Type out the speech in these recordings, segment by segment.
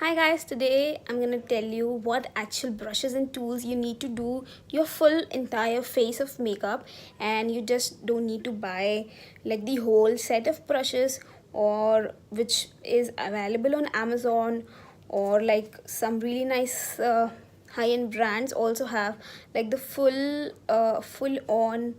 Hi guys, today I'm gonna tell you what actual brushes and tools you need to do your full entire face of makeup, and you just don't need to buy like the whole set of brushes or which is available on Amazon, or like some really nice high-end brands also have like the full on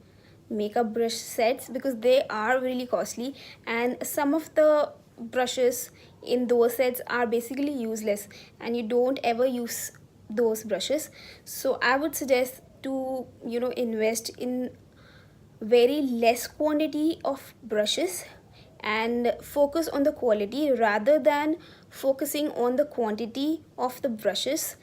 makeup brush sets, because they are really costly, and some of the brushes in those sets are basically useless and you don't ever use those brushes. So I would suggest to invest in very less quantity of brushes and focus on the quality rather than focusing on the quantity of the brushes.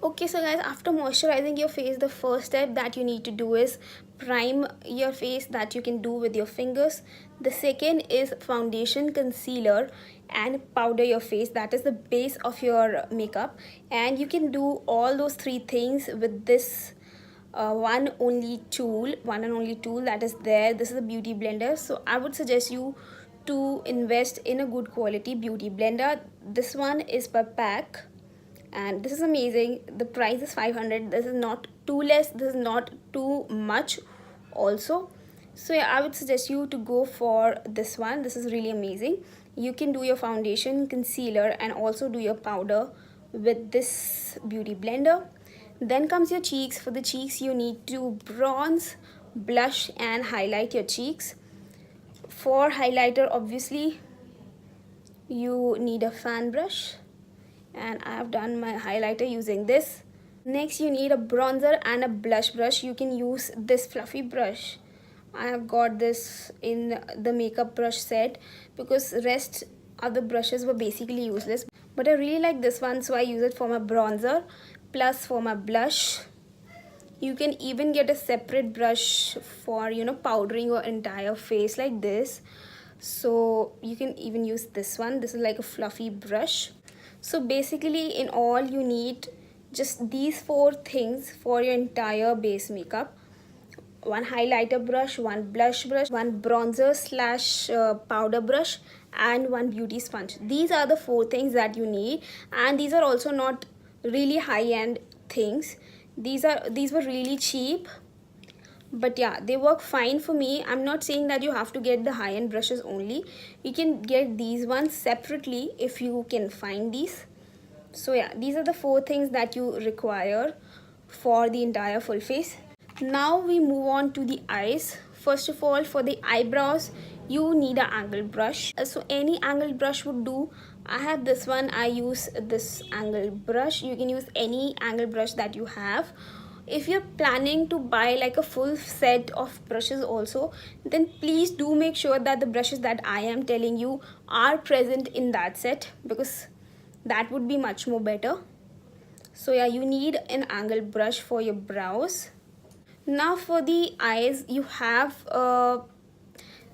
Okay, so guys, after moisturizing your face, the first step that you need to do is prime your face, that you can do with your fingers. The second is foundation, concealer, and powder your face. That is the base of your makeup, and you can do all those three things with this one and only tool that is there. This is a beauty blender, so I would suggest you to invest in a good quality beauty blender. This one is per pack and this is amazing. The price is 500. This is not too less, this is not too much also. So yeah, I would suggest you to go for this one. This is really amazing. You can do your foundation, concealer, and also do your powder with this beauty blender. Then comes your cheeks. For the cheeks, you need to bronze, blush, and highlight your cheeks. For highlighter, obviously you need a fan brush, and I have done my highlighter using this. Next, you need a bronzer and a blush brush. You can use this fluffy brush. I have got this in the makeup brush set because rest other brushes were basically useless, but I really like this one, so I use it for my bronzer plus for my blush. You can even get a separate brush for powdering your entire face like this, so you can even use this one. This is like a fluffy brush. So basically in all you need just these four things for your entire base makeup: one highlighter brush, one blush brush, one bronzer slash powder brush, and one beauty sponge. These are the four things that you need, and these are also not really high-end things. These were really cheap, but yeah, they work fine for me. I'm not saying that you have to get the high-end brushes only. You can get these ones separately if you can find these. So yeah, these are the four things that you require for the entire full face. Now we move on to the eyes. First of all, for the eyebrows, you need an angle brush. So any angle brush would do. I have this one. I use this angle brush. You can use any angle brush that you have. If you're planning to buy like a full set of brushes also, then please do make sure that the brushes that I am telling you are present in that set, because that would be much more better. So yeah, you need an angle brush for your brows. Now for the eyes, you have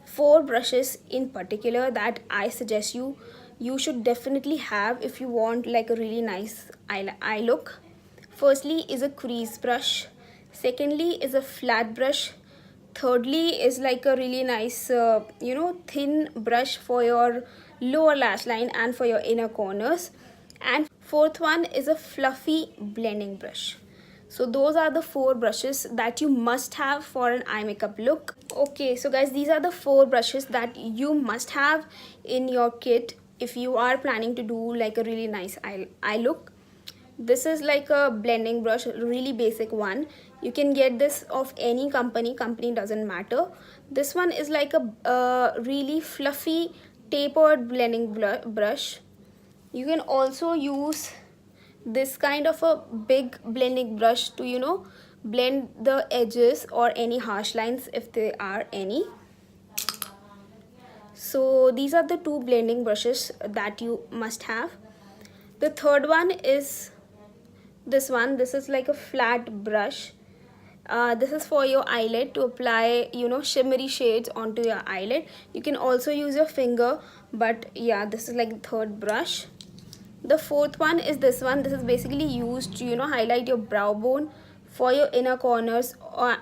four brushes in particular that I suggest you should definitely have if you want like a really nice eye look. Firstly is a crease brush. Secondly is a flat brush. Thirdly is like a really nice thin brush for your lower lash line and for your inner corners. And fourth one is a fluffy blending brush. So those are the four brushes that you must have for an eye makeup look. Okay, so guys, these are the four brushes that you must have in your kit if you are planning to do like a really nice eye look. This is like a blending brush, really basic one. You can get this of any company doesn't matter. This one is like a really fluffy tapered blending brush. You can also use this kind of a big blending brush to blend the edges or any harsh lines if there are any. So these are the two blending brushes that you must have. The third one is this one. This is like a flat brush. This is for your eyelid, to apply shimmery shades onto your eyelid. You can also use your finger, but yeah, this is like the third brush. The fourth one is this one. This is basically used to highlight your brow bone, for your inner corners,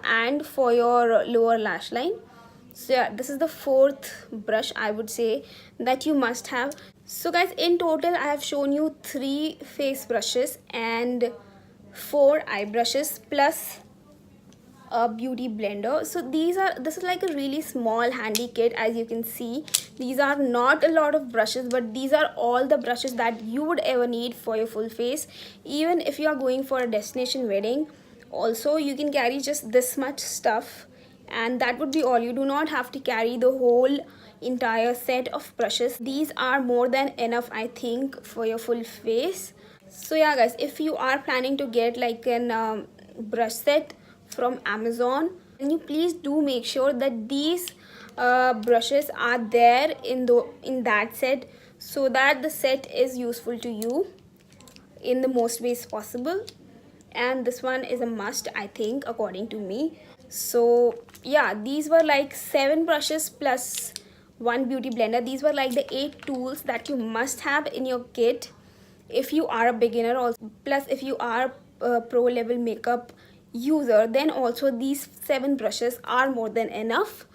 and for your lower lash line. So yeah, this is the fourth brush I would say that you must have. So guys, in total I have shown you 3 face brushes and 4 eye brushes plus a beauty blender. So this is like a really small handy kit. As you can see, these are not a lot of brushes, but these are all the brushes that you would ever need for your full face. Even if you are going for a destination wedding, also you can carry just this much stuff and that would be all. You do not have to carry the whole entire set of brushes. These are more than enough, I think, for your full face. So yeah guys, if you are planning to get like an brush set from Amazon, then you please do make sure that these brushes are there in that set, so that the set is useful to you in the most ways possible. And this one is a must, I think, according to me. So yeah, these were like 7 brushes plus 1 beauty blender. These were like the 8 tools that you must have in your kit if you are a beginner also. Plus if you are a pro level makeup user, then also these 7 brushes are more than enough.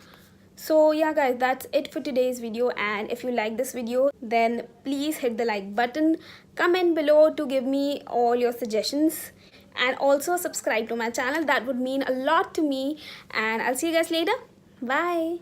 So yeah guys, that's it for today's video, and if you like this video, then please hit the like button, comment below to give me all your suggestions, and also subscribe to my channel. That would mean a lot to me, and I'll see you guys later. Bye.